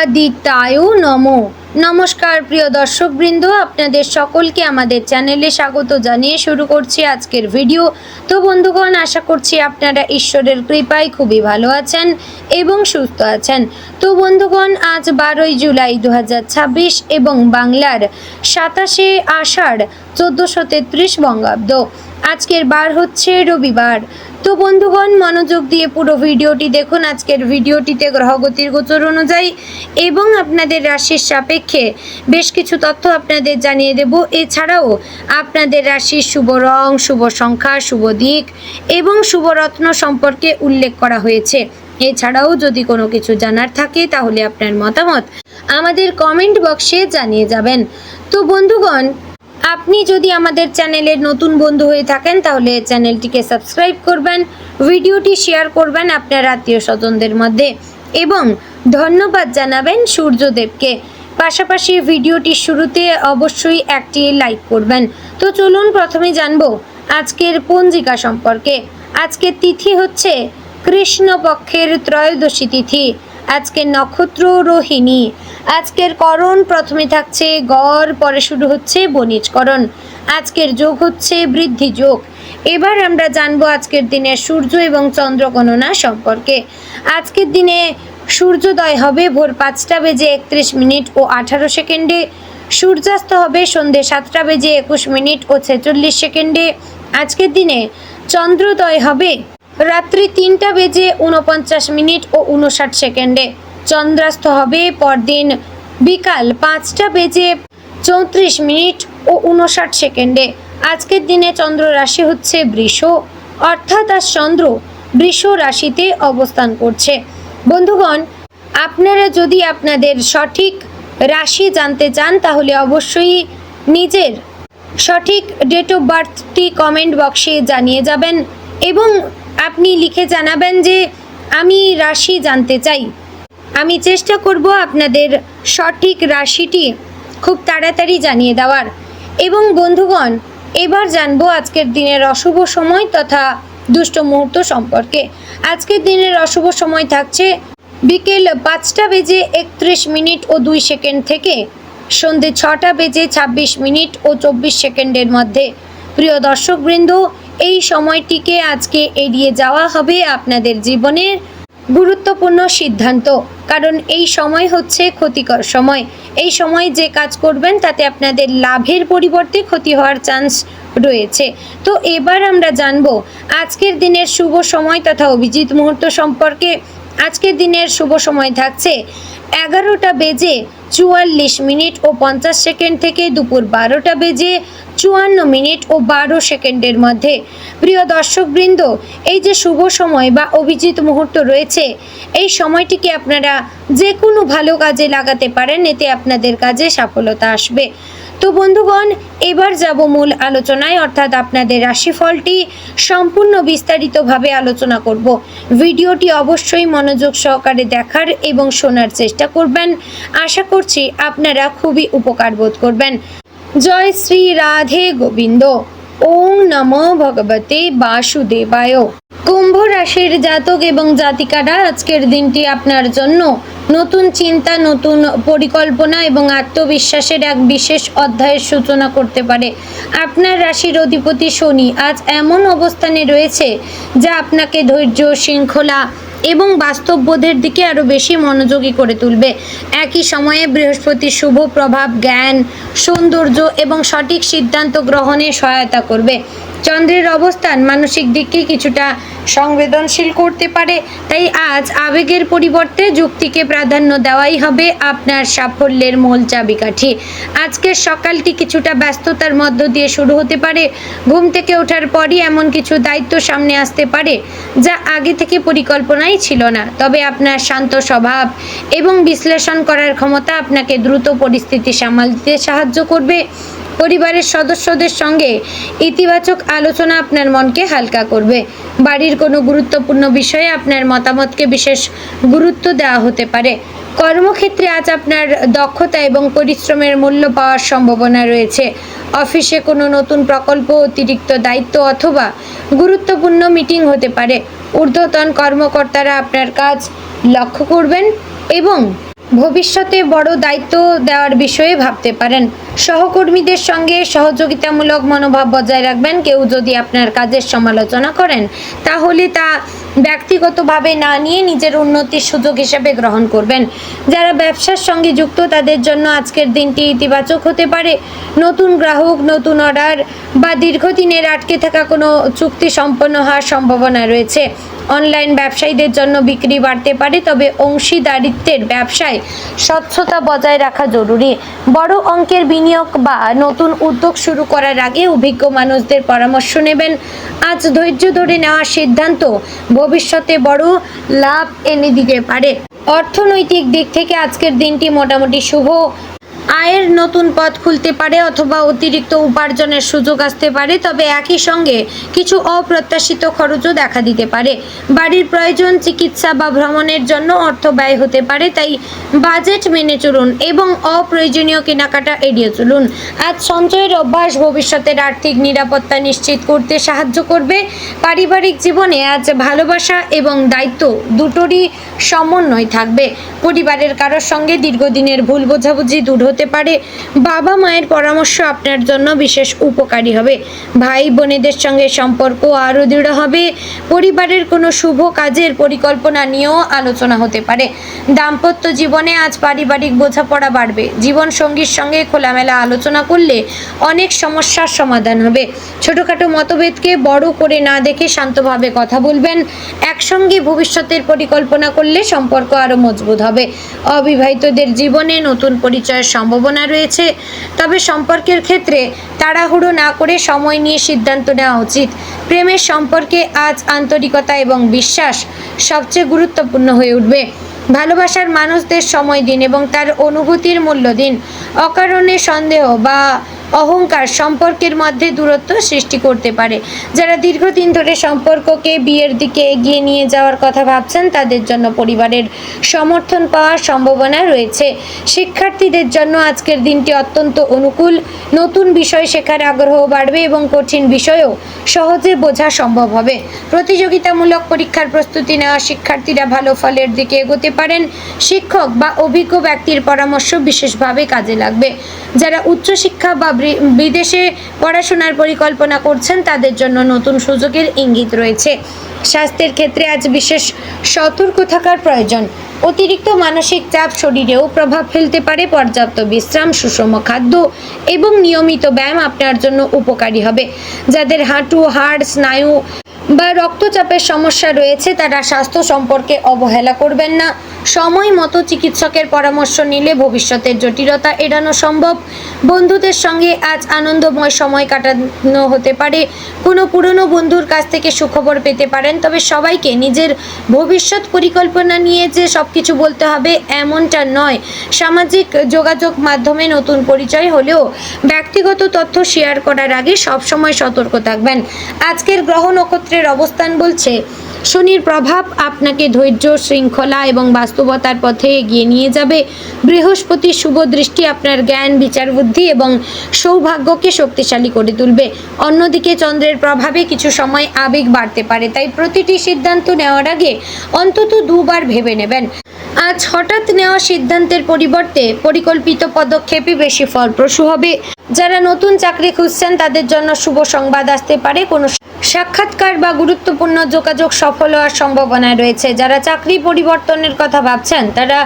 আদিত্যায় নমো। নমস্কার প্রিয় দর্শকবৃন্দ, আপনাদের সকলকে আমাদের চ্যানেলে স্বাগত জানিয়ে শুরু করছি আজকের ভিডিও। তো বন্ধুগণ, আশা করছি আপনারা ঈশ্বরের কৃপায় খুবই ভালো আছেন এবং সুস্থ আছেন। তো বন্ধুগণ, আজ 12ই জুলাই 2026 এবং বাংলার 27শে আষাঢ় 1433 বঙ্গাব্দ। আজকের বার হচ্ছে রবিবার। তো বন্ধুগণ, মনোযোগ দিয়ে পুরো ভিডিওটি দেখুন। আজকের ভিডিওটিতে গ্রহগতির গোচর অনুযায়ী এবং আপনাদের রাশির সাপেক্ষে বেশ কিছু তথ্য আপনাদের জানিয়ে দেব। এছাড়াও আপনাদের রাশির শুভ রং, শুভ সংখ্যা, শুভ দিক এবং শুভ রত্ন সম্পর্কে উল্লেখ করা হয়েছে। এছাড়াও যদি কোনো কিছু জানার থাকে তাহলে আপনার মতামত আমাদের কমেন্ট বক্সে জানিয়ে যাবেন। তো বন্ধুগণ, আপনি যদি আমাদের চ্যানেলের নতুন বন্ধু হয়ে থাকেন তাহলে চ্যানেলটিকে সাবস্ক্রাইব করবেন, ভিডিওটি শেয়ার করবেন আপনার আত্মীয় স্বজনদের মধ্যে এবং ধন্যবাদ জানাবেন সূর্যদেবকে। পাশাপাশি ভিডিওটির শুরুতে অবশ্যই একটি লাইক করবেন। তো চলুন প্রথমে জানবো আজকের পঞ্জিকা সম্পর্কে। আজকের তিথি হচ্ছে কৃষ্ণপক্ষের ত্রয়োদশী তিথি। আজকের নক্ষত্র রোহিণী। আজকের করণ প্রথমে থাকছে গড়, পরে শুরু হচ্ছে বণিজকরণ। আজকের যোগ হচ্ছে বৃদ্ধি যোগ। এবার আমরা জানবো আজকের দিনের সূর্য এবং চন্দ্র গণনা সম্পর্কে। আজকের দিনে সূর্যোদয় হবে ভোর 5টা বেজে 31 মিনিট ও 18 সেকেন্ডে। সূর্যাস্ত হবে সন্ধ্যে 7টা বেজে 21 মিনিট ও 46 সেকেন্ডে। আজকের দিনে চন্দ্রোদয় হবে রাত্রি 3টা বেজে 49 মিনিট ও 59 সেকেন্ডে। চন্দ্রাস্ত হবে পরদিন বিকাল 5টা বেজে 34 মিনিট ও 59 সেকেন্ডে। আজকের দিনে চন্দ্র রাশি হচ্ছে বৃষ, অর্থাৎ আজ চন্দ্র বৃষ রাশিতে অবস্থান করছে। বন্ধুগণ, আপনারা যদি আপনাদের সঠিক রাশি জানতে চান তাহলে অবশ্যই নিজের সঠিক ডেট অফ বার্থটি কমেন্ট বক্সে জানিয়ে যাবেন এবং আপনি লিখে জানাবেন যে আমি রাশি জানতে চাই। আমি চেষ্টা করব আপনাদের সঠিক রাশিটি খুব তাড়াতাড়ি জানিয়ে দেওয়ার। এবং বন্ধুগণ, এবার জানবো আজকের দিনের অশুভ সময় তথা দুষ্ট মুহূর্ত সম্পর্কে। আজকের দিনের অশুভ সময় থাকছে বিকেল 5টা বেজে 31 মিনিট ও 2 সেকেন্ড থেকে সন্ধ্যে 6টা বেজে 26 মিনিট ও 24 সেকেন্ডের মধ্যে। প্রিয় দর্শকবৃন্দ, এই সময়টিকে আজকে এড়িয়ে যাওয়া হবে আপনাদের জীবনের গুরুত্বপূর্ণ সিদ্ধান্ত, কারণ এই সময় হচ্ছে ক্ষতিকর সময়। এই সময় যে কাজ করবেন তাতে আপনাদের লাভের পরিবর্তে ক্ষতি হওয়ার চান্স রয়েছে। তো এবার আমরা জানবো আজকের দিনের শুভ সময় তথা অভিজিৎ মুহূর্ত সম্পর্কে। আজকের দিনের শুভ সময় থাকছে 11টা বেজে 44 মিনিট ও 50 সেকেন্ড থেকে দুপুর 12টা বেজে 54 মিনিট ও 12 সেকেন্ডের মধ্যে। প্রিয় দর্শকবৃন্দ, এই যে শুভ সময় বা অভিজিৎ মুহূর্ত রয়েছে, এই সময়টিকে আপনারা যে কোনো ভালো কাজে লাগাতে পারেন, এতে আপনাদের কাজে সফলতা আসবে। তো বন্ধুগণ, এবার যাব মূল আলোচনায়, অর্থাৎ আপনাদের রাশিফলটি সম্পূর্ণ বিস্তারিতভাবে আলোচনা করব। ভিডিওটি অবশ্যই মনোযোগ সহকারে দেখার এবং শোনার চেষ্টা করবেন। আশা করছি আপনারা খুবই উপকার বোধ করবেন। জয় শ্রী রাধে গোবিন্দ। ওং নমো ভগবতে বাসুদেবায়। কুম্ভ রাশির জাতক এবং জাতিকারা, আজকের দিনটি আপনার জন্য নতুন চিন্তা, নতুন পরিকল্পনা এবং আত্মবিশ্বাসের এক বিশেষ অধ্যায়ের সূচনা করতে পারে। আপনার রাশির অধিপতি শনি আজ এমন অবস্থানে রয়েছে যা আপনাকে ধৈর্য, শৃঙ্খলা এবং বাস্তববোধের দিকে আরও বেশি মনোযোগী করে তুলবে। একই সময়ে বৃহস্পতির শুভ প্রভাব জ্ঞান, সৌন্দর্য এবং সঠিক সিদ্ধান্ত গ্রহণে সহায়তা করবে। চন্দ্রের অবস্থান মানসিক দিককে কিছুটা সংবেদনশীল করতে পারে, তাই আজ আবেগের পরিবর্তে যুক্তিকে প্রাধান্য দেওয়াই হবে আপনার সাফল্যের মূল চাবিকাঠি। আজকের সকালটি কিছুটা ব্যস্ততার মধ্য দিয়ে শুরু হতে পারে। ঘুম থেকে ওঠার পরই এমন কিছু দায়িত্ব সামনে আসতে পারে যা আগে থেকে পরিকল্পনাই ছিল না, তবে আপনার শান্ত স্বভাব এবং বিশ্লেষণ করার ক্ষমতা আপনাকে দ্রুত পরিস্থিতি সামাল দিতে সাহায্য করবে। পরিবারের সদস্যদের সঙ্গে ইতিবাচক আলোচনা আপনার মনকে হালকা করবে। বাড়ির কোনো গুরুত্বপূর্ণ বিষয়ে আপনার মতামতকে বিশেষ গুরুত্ব দেওয়া হতে পারে। কর্মক্ষেত্রে আজ আপনার দক্ষতা এবং পরিশ্রমের মূল্য পাওয়ার সম্ভাবনা রয়েছে। অফিসে কোনো নতুন প্রকল্প, অতিরিক্ত দায়িত্ব অথবা গুরুত্বপূর্ণ মিটিং হতে পারে। ঊর্ধ্বতন কর্মকর্তারা আপনার কাজ লক্ষ্য করবেন এবং ভবিষ্যতে বড় দায়িত্ব দেওয়ার বিষয়ে ভাবতে পারেন। সহকর্মীদের সঙ্গে সহযোগিতামূলক মনোভাব বজায় রাখবেন। কেউ যদি আপনার কাজের সমালোচনা করেন তাহলে তা ব্যক্তিগতভাবে না নিয়ে নিজের উন্নতির সুযোগ হিসেবে গ্রহণ করবেন। যারা ব্যবসার সঙ্গে যুক্ত তাদের জন্য আজকের দিনটি ইতিবাচক হতে পারে। নতুন গ্রাহক, নতুন অর্ডার বা দীর্ঘদিনের আটকে থাকা কোনো চুক্তি সম্পন্ন হওয়ার সম্ভাবনা রয়েছে। অনলাইন ব্যবসায়ীদের জন্য বিক্রি বাড়তে পারে, তবে অংশীদারিত্বের ব্যবসায় স্বচ্ছতা বজায় রাখা জরুরি। বড় অঙ্কের বিনিয়োগ বা নতুন উদ্যোগ শুরু করার আগে অভিজ্ঞ মানুষদের পরামর্শ নেবেন। আজ ধৈর্য ধরে নেওয়ার সিদ্ধান্ত ভবিষ্যতে বড় লাভ এনে দিতে পারে। অর্থনৈতিক দিক থেকে আজকের দিনটি মোটামুটি শুভ। আয়ের নতুন পথ খুলতে পারে অথবা অতিরিক্ত উপার্জনের সুযোগ আসতে পারে, তবে একই সঙ্গে কিছু অপ্রত্যাশিত খরচও দেখা দিতে পারে। বাড়ির প্রয়োজন, চিকিৎসা বা ভ্রমণের জন্য অর্থ ব্যয় হতে পারে, তাই বাজেট মেনে চলুন এবং অপ্রয়োজনীয় কেনাকাটা এড়িয়ে চলুন। আজ সঞ্চয়ের অভ্যাস ভবিষ্যতের আর্থিক নিরাপত্তা নিশ্চিত করতে সাহায্য করবে। পারিবারিক জীবনে আজ ভালোবাসা এবং দায়িত্ব দুটোরই সমন্বয় থাকবে। পরিবারের কারোর সঙ্গে দীর্ঘদিনের ভুল বোঝাবুঝি দূর হতে পারে। বাবা মায়ের পরামর্শ আপনার জন্য বিশেষ উপকারী হবে। ভাই বোনেদের সঙ্গে সম্পর্ক আরও দৃঢ় হবে। পরিবারের কোনো শুভ কাজের পরিকল্পনা নিয়েও আলোচনা হতে পারে। দাম্পত্য জীবনে আজ পারিবারিক বোঝাপড়া বাড়বে। জীবন সঙ্গীর সঙ্গে খোলামেলা আলোচনা করলে অনেক সমস্যার সমাধান হবে। ছোটোখাটো মতভেদকে বড় করে না দেখে শান্তভাবে কথা বলবেন। একসঙ্গে ভবিষ্যতের পরিকল্পনা করলে সম্পর্ক আরও মজবুত হবে। অবিবাহিতদের জীবনে নতুন পরিচয়ের সম্ভাবনা রয়েছে, তবে সম্পর্কের ক্ষেত্রে তাড়াহুড়ো না করে সময় নিয়ে সিদ্ধান্ত নেওয়া উচিত। প্রেমের সম্পর্কে আজ আন্তরিকতা এবং বিশ্বাস সবচেয়ে গুরুত্বপূর্ণ হয়ে উঠবে। ভালোবাসার মানুষদের সময় দিন এবং তার অনুভূতির মূল্য দিন। অকারণে সন্দেহ বা অহংকার সম্পর্কের মধ্যে দূরত্ব সৃষ্টি করতে পারে। যারা দীর্ঘদিন ধরে সম্পর্ককে বিয়ের দিকে এগিয়ে নিয়ে যাওয়ার কথা ভাবছেন তাদের জন্য পরিবারের সমর্থন পাওয়ার সম্ভাবনা রয়েছে। শিক্ষার্থীদের জন্য আজকের দিনটি অত্যন্ত অনুকূল। নতুন বিষয় শেখার আগ্রহ বাড়বে এবং কঠিন বিষয়ও সহজে বোঝা সম্ভব হবে। প্রতিযোগিতামূলক পরীক্ষার প্রস্তুতি নেওয়া শিক্ষার্থীরা ভালো ফলের দিকে এগোতে পারেন। শিক্ষক বা অভিজ্ঞ ব্যক্তির পরামর্শ বিশেষভাবে কাজে লাগবে। যারা উচ্চশিক্ষা বা বিদেশে পড়াশোনার পরিকল্পনা করছেন তাদের জন্য নতুন সুযোগের ইঙ্গিত রয়েছে। স্বাস্থ্যের ক্ষেত্রে আজ বিশেষ সতর্ক থাকার প্রয়োজন। অতিরিক্ত মানসিক চাপ শরীরেও প্রভাব ফেলতে পারে। পর্যাপ্ত বিশ্রাম, সুষম খাদ্য এবং নিয়মিত ব্যায়াম আপনার জন্য উপকারী হবে। যাদের হাঁটু, হাড়, স্নায়ু বা রক্তচাপের সমস্যা রয়েছে তারা স্বাস্থ্য সম্পর্কে অবহেলা করবেন না। সময় মতো চিকিৎসকের পরামর্শ নিলে ভবিষ্যতের জটিলতা এড়ানো সম্ভব। বন্ধুদের সঙ্গে আজ আনন্দময় সময় কাটানো হতে পারে। কোনো পুরনো বন্ধুর কাছ থেকে সুখবর পেতে পারেন, তবে সবাইকে নিজের ভবিষ্যৎ পরিকল্পনা নিয়ে যে সব কিছু বলতে হবে এমনটা নয়। সামাজিক যোগাযোগ মাধ্যমে নতুন পরিচয় হলেও ব্যক্তিগত তথ্য শেয়ার করার আগে সবসময় সতর্ক থাকবেন। আজকের গ্রহ নক্ষত্রের অবস্থান বলছে শনির প্রভাব আপনাকে ধৈর্য, শৃঙ্খলা এবং বাস্তবতার পথে এগিয়ে নিয়ে যাবে। বৃহস্পতির শুভ দৃষ্টি আপনার জ্ঞান, বিচার বুদ্ধি এবং সৌভাগ্যকে শক্তিশালী করে তুলবে। অন্যদিকে চন্দ্রের প্রভাবে কিছু সময় আবেগ বাড়তে পারে, তাই প্রতিটি সিদ্ধান্ত নেওয়ার আগে অন্তত দুবার ভেবে নেবেন। আজ হঠাৎ নেওয়া সিদ্ধান্তের পরিবর্তে পরিকল্পিত পদক্ষেপই বেশি ফলপ্রসূ হবে। যারা নতুন চাকরি খুঁজছেন তাদের জন্য শুভ সংবাদ আসতে পারে। কোনো সাক্ষাৎকার বা গুরুত্বপূর্ণ যোগাযোগ সফল হওয়ার সম্ভাবনা রয়েছে। যারা চাকরি পরিবর্তনের কথা ভাবছেন তারা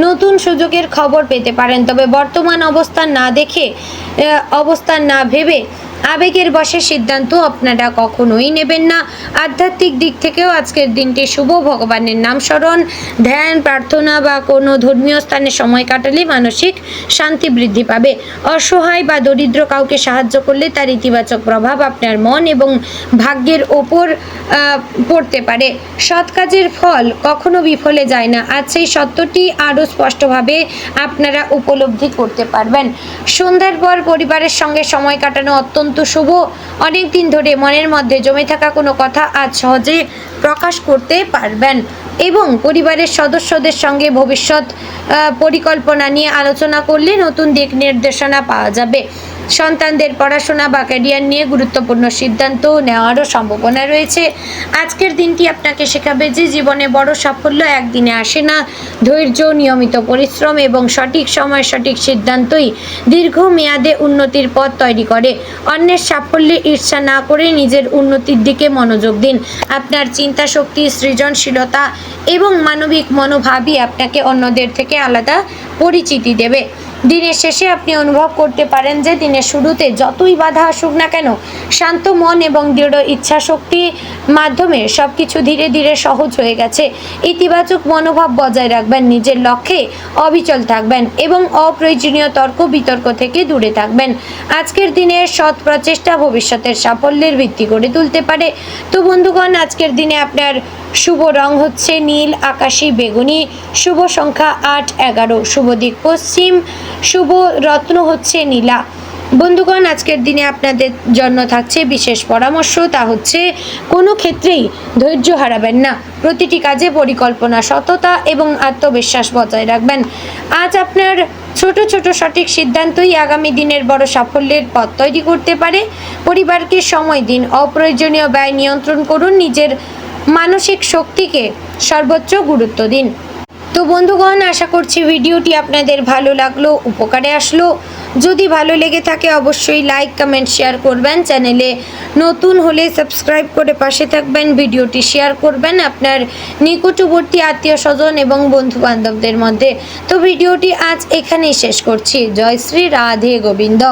নতুন সুযোগের খবর পেতে পারেন, তবে বর্তমান অবস্থান না ভেবে আবেগের বশে সিদ্ধান্ত আপনারা কখনোই নেবেন না। আধ্যাত্মিক দিক থেকেও আজকের দিনটি শুভ। ভগবানের নাম স্মরণ, ধ্যান, প্রার্থনা বা কোনো ধর্মীয় স্থানে সময় কাটালে মানসিক শান্তি বৃদ্ধি পাবে। অসহায় বা দরিদ্র কাউকে সাহায্য করলে তার ইতিবাচক প্রভাব আপনার মন এবং ভাগ্যের ওপর পড়তে পারে। সৎ কাজের ফল কখনো বিফলে যায় না। আজ সেই সত্যটি আরও স্পষ্টভাবে আপনারা উপলব্ধি করতে পারবেন। সন্ধ্যার পর পরিবারের সঙ্গে সময় কাটানো অত্যন্ত শুভ। অনেক দিন ধরে মনের মধ্যে জমে থাকা কোনো কথা আজ সহজে প্রকাশ করতে পারবেন এবং পরিবারের সদস্যদের সঙ্গে ভবিষ্যৎ পরিকল্পনা নিয়ে আলোচনা করলে নতুন দিক নির্দেশনা পাওয়া যাবে। সন্তানদের পড়াশোনা বা ক্যারিয়ার নিয়ে গুরুত্বপূর্ণ সিদ্ধান্ত নেওয়ারও সম্ভাবনা রয়েছে। আজকের দিনটি আপনাকে শেখাবে যে জীবনে বড় সাফল্য একদিনে আসে না। ধৈর্য, নিয়মিত পরিশ্রম এবং সঠিক সময় সঠিক সিদ্ধান্তই দীর্ঘমেয়াদে উন্নতির পথ তৈরি করে। অন্যের সাফল্যে ঈর্ষা না করে নিজের উন্নতির দিকে মনোযোগ দিন। আপনার চিন্তা শক্তি, সৃজনশীলতা এবং মানবিক মনোভাবই আপনাকে অন্যদের থেকে আলাদা পরিচিতি দেবে। দিনের শেষে আপনি অনুভব করতে পারেন যে দিনের শুরুতে যতই বাধা আসুক না কেন, শান্ত মন এবং দৃঢ় ইচ্ছা শক্তির মাধ্যমে সব কিছু ধীরে ধীরে সহজ হয়ে গেছে। ইতিবাচক মনোভাব বজায় রাখবেন, নিজের লক্ষ্যে অবিচল থাকবেন এবং অপ্রয়োজনীয় তর্ক বিতর্ক থেকে দূরে থাকবেন। আজকের দিনের সৎ প্রচেষ্টা ভবিষ্যতের সাফল্যের ভিত্তি গড়ে তুলতে পারে। তো বন্ধুগণ, আজকের দিনে আপনার শুভ রং হচ্ছে নীল, আকাশী, বেগুনি। শুভ সংখ্যা 8, 11। শুভ দিক পশ্চিম। শুভ রত্ন হচ্ছে নীলা। বন্ধুগণ, আজকের দিনে আপনাদের জন্য থাকছে বিশেষ পরামর্শ, তা হচ্ছে কোনো ক্ষেত্রেই ধৈর্য হারাবেন না। প্রতিটি কাজে পরিকল্পনা, সততা এবং আত্মবিশ্বাস বজায় রাখবেন। আজ আপনার ছোট ছোট সঠিক সিদ্ধান্তই আগামী দিনের বড় সাফল্যের পথ তৈরি করতে পারে। পরিবারকে সময় দিন, অপ্রয়োজনীয় ব্যয় নিয়ন্ত্রণ করুন, নিজের মানসিক শক্তিকে সর্বোচ্চ গুরুত্ব দিন। তো বন্ধুগণ, আশা করছি ভিডিওটি আপনাদের ভালো লাগলো, উপকারে আসলো। যদি ভালো লেগে থাকে অবশ্যই লাইক, কমেন্ট, শেয়ার করবেন। চ্যানেলে নতুন হলে সাবস্ক্রাইব করে পাশে থাকবেন। ভিডিওটি শেয়ার করবেন আপনার নিকটবর্তী আত্মীয় স্বজন এবং বন্ধু বান্ধবদের মধ্যে। তো ভিডিওটি আজ এখানেই শেষ করছি। জয় শ্রী রাধে গোবিন্দ।